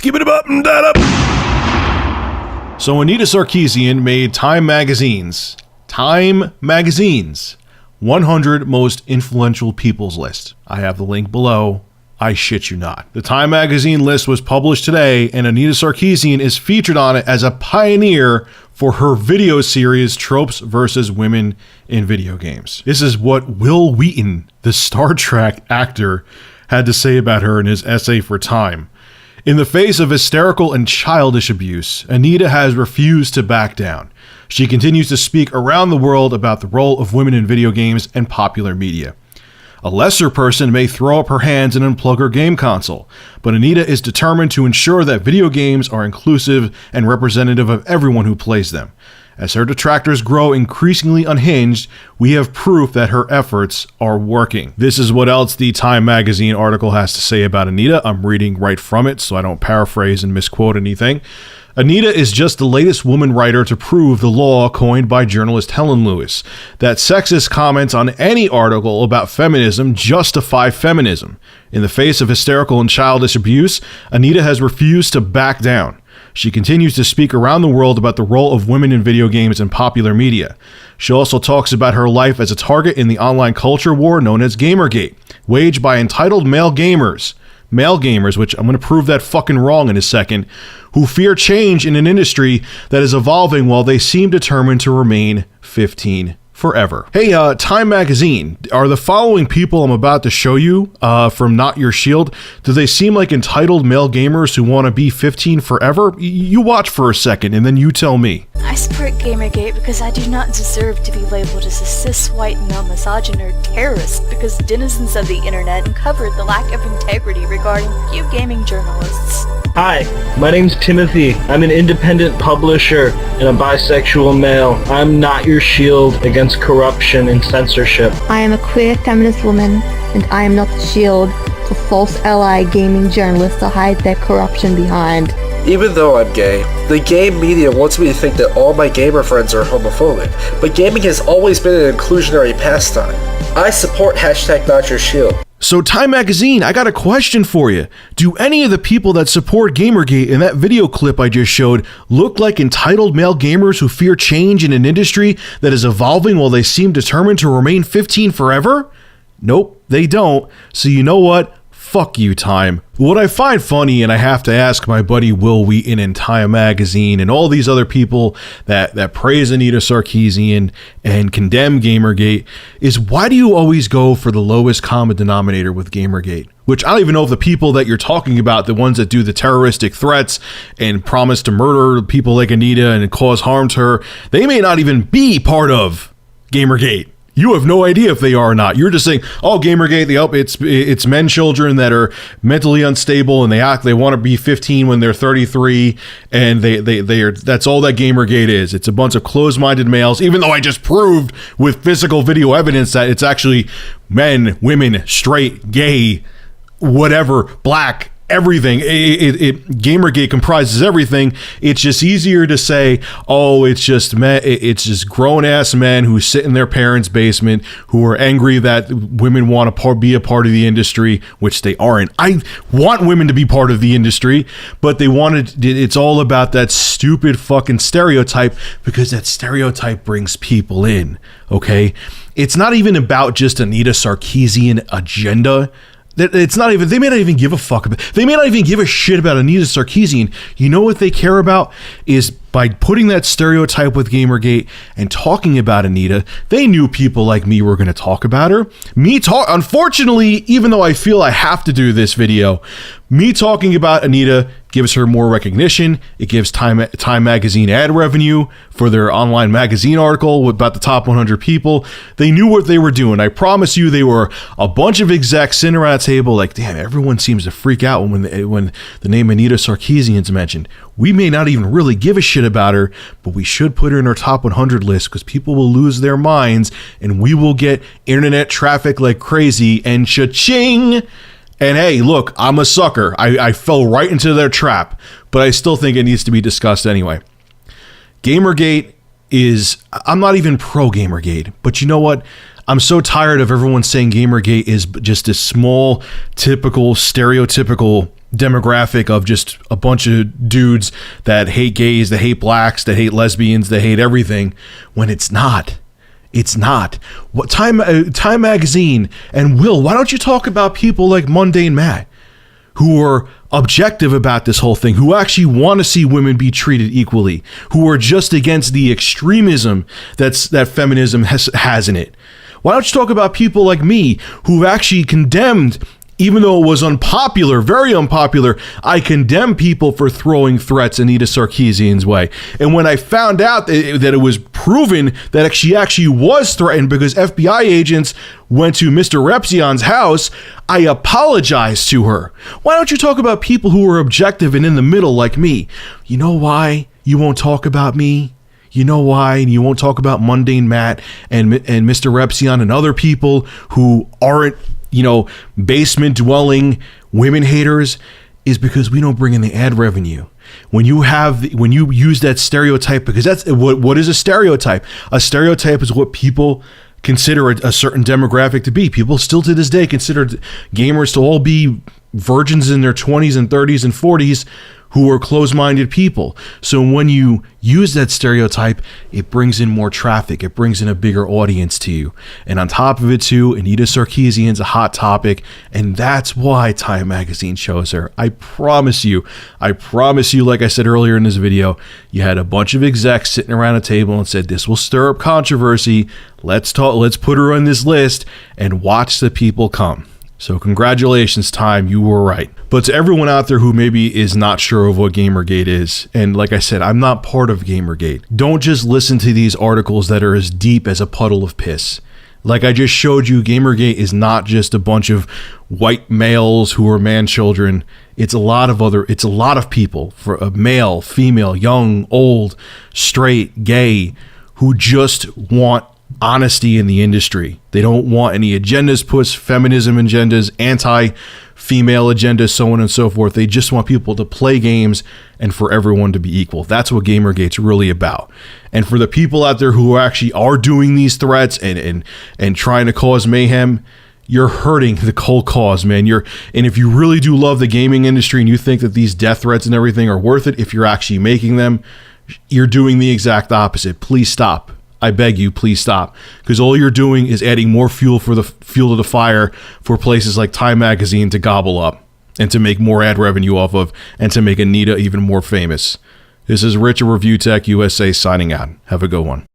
Skip it up and that up. So Anita Sarkeesian made Time Magazine's 100 most influential people's list. I have the link below. I shit you not. The Time Magazine list was published today, and Anita Sarkeesian is featured on it as a pioneer for her video series Tropes versus Women in Video Games. This is what Will Wheaton, the Star Trek actor, had to say about her in his essay for Time. In the face of hysterical and childish abuse, Anita has refused to back down. She continues to speak around the world about the role of women in video games and popular media. A lesser person may throw up her hands and unplug her game console, but Anita is determined to ensure that video games are inclusive and representative of everyone who plays them. As her detractors grow increasingly unhinged, we have proof that her efforts are working. This is what else the Time Magazine article has to say about Anita. I'm reading right from it so I don't paraphrase and misquote anything. Anita is just the latest woman writer to prove the law coined by journalist Helen Lewis, that sexist comments on any article about feminism justify feminism. In the face of hysterical and childish abuse, Anita has refused to back down. She continues to speak around the world about the role of women in video games and popular media. She also talks about her life as a target in the online culture war known as Gamergate, waged by entitled male gamers, which I'm going to prove that fucking wrong in a second, who fear change in an industry that is evolving while they seem determined to remain 15 forever. Hey, Time Magazine, are the following people I'm about to show you from Not Your Shield, do they seem like entitled male gamers who want to be 15 forever? You watch for a second and then you tell me. I support Gamergate because I do not deserve to be labeled as a cis white male misogynist or terrorist because denizens of the internet uncovered the lack of integrity regarding few gaming journalists. Hi, my name's Timothy. I'm an independent publisher and a bisexual male. I'm not your shield against corruption and censorship. I am a queer feminist woman, and I am not the shield for false ally gaming journalists to hide their corruption behind. Even though I'm gay, the game media wants me to think that all my gamer friends are homophobic, but gaming has always been an inclusionary pastime. I support #NotYourShield. So Time Magazine, I got a question for you. Do any of the people that support Gamergate in that video clip I just showed look like entitled male gamers who fear change in an industry that is evolving while they seem determined to remain 15 forever? Nope, they don't. So you know what? Fuck you, Time. What I find funny, and I have to ask my buddy Will Wheaton and Time Magazine and all these other people that praise Anita Sarkeesian and condemn Gamergate, is why do you always go for the lowest common denominator with Gamergate? Which I don't even know if the people that you're talking about, the ones that do the terroristic threats and promise to murder people like Anita and cause harm to her, they may not even be part of Gamergate. You have no idea if they are or not. You're just saying, oh, Gamergate, it's men, children that are mentally unstable and they want to be 15 when they're 33, and they are. That's all that Gamergate is. It's a bunch of closed-minded males. Even though I just proved with physical video evidence that it's actually men, women, straight, gay, whatever, black. Everything. Gamergate comprises everything. It's just easier to say, oh, it's just grown-ass men who sit in their parents' basement who are angry that women want to be a part of the industry, which they aren't. I want women to be part of the industry, but it's all about that stupid fucking stereotype, because that stereotype brings people in, okay? It's not even about just Anita Sarkeesian agenda. It's not even, they may not even give a fuck about, they may not even give a shit about Anita Sarkeesian. You know what they care about is by putting that stereotype with Gamergate and talking about Anita, they knew people like me were going to talk about her. Unfortunately, even though I feel I have to do this video, me talking about Anita gives her more recognition. It gives Time Magazine ad revenue for their online magazine article about the top 100 people. They knew what they were doing. I promise you, they were a bunch of execs sitting around a table like, damn, everyone seems to freak out when the name Anita Sarkeesian's mentioned. We may not even really give a shit about her, but we should put her in our top 100 list because people will lose their minds and we will get internet traffic like crazy and cha-ching. And hey, look, I'm a sucker. I fell right into their trap, but I still think it needs to be discussed anyway. Gamergate is, I'm not even pro Gamergate, but you know what? I'm so tired of everyone saying Gamergate is just a small, typical, stereotypical demographic of just a bunch of dudes that hate gays, that hate blacks, that hate lesbians, that hate everything, when it's not. It's not. What Time Magazine and Will, why don't you talk about people like Mundane Matt, who are objective about this whole thing, who actually want to see women be treated equally, who are just against the extremism that feminism has in it? Why don't you talk about people like me who've actually condemned, even though it was unpopular, very unpopular, I condemn people for throwing threats Anita Sarkeesian's way. And when I found out that it was proven that she actually was threatened because FBI agents went to Mr. Repzion's house, I apologized to her. Why don't you talk about people who are objective and in the middle like me? You know why you won't talk about me? You know why you won't talk about Mundane Matt and Mr. Repzion and other people who aren't, basement dwelling women haters? Is because we don't bring in the ad revenue. When you use that stereotype, because that's what is a stereotype? A stereotype is what people consider a certain demographic to be. People still to this day consider gamers to all be virgins in their 20s and 30s and 40s who are closed-minded people. So when you use that stereotype, it brings in more traffic. It brings in a bigger audience to you. And on top of it too, Anita Sarkeesian's a hot topic, and that's why Time Magazine chose her. I promise you, like I said earlier in this video, you had a bunch of execs sitting around a table and said, this will stir up controversy. Let's put her on this list and watch the people come. So congratulations, Time, you were right. But to everyone out there who maybe is not sure of what Gamergate is, and like I said, I'm not part of Gamergate, don't just listen to these articles that are as deep as a puddle of piss. Like I just showed you, Gamergate is not just a bunch of white males who are man children. It's a lot of people, for a male, female, young, old, straight, gay, who just want honesty in the industry. They don't want any agendas pushed, feminism agendas, anti-female agendas, so on and so forth. They just want people to play games and for everyone to be equal. That's what Gamergate's really about. And for the people out there who actually are doing these threats and trying to cause mayhem, you're hurting the whole cause, man. And if you really do love the gaming industry and you think that these death threats and everything are worth it, if you're actually making them, you're doing the exact opposite. Please stop. I beg you, please stop, because all you're doing is adding more fuel to the fire for places like Time Magazine to gobble up and to make more ad revenue off of and to make Anita even more famous. This is Rich of Review Tech USA signing out. Have a good one.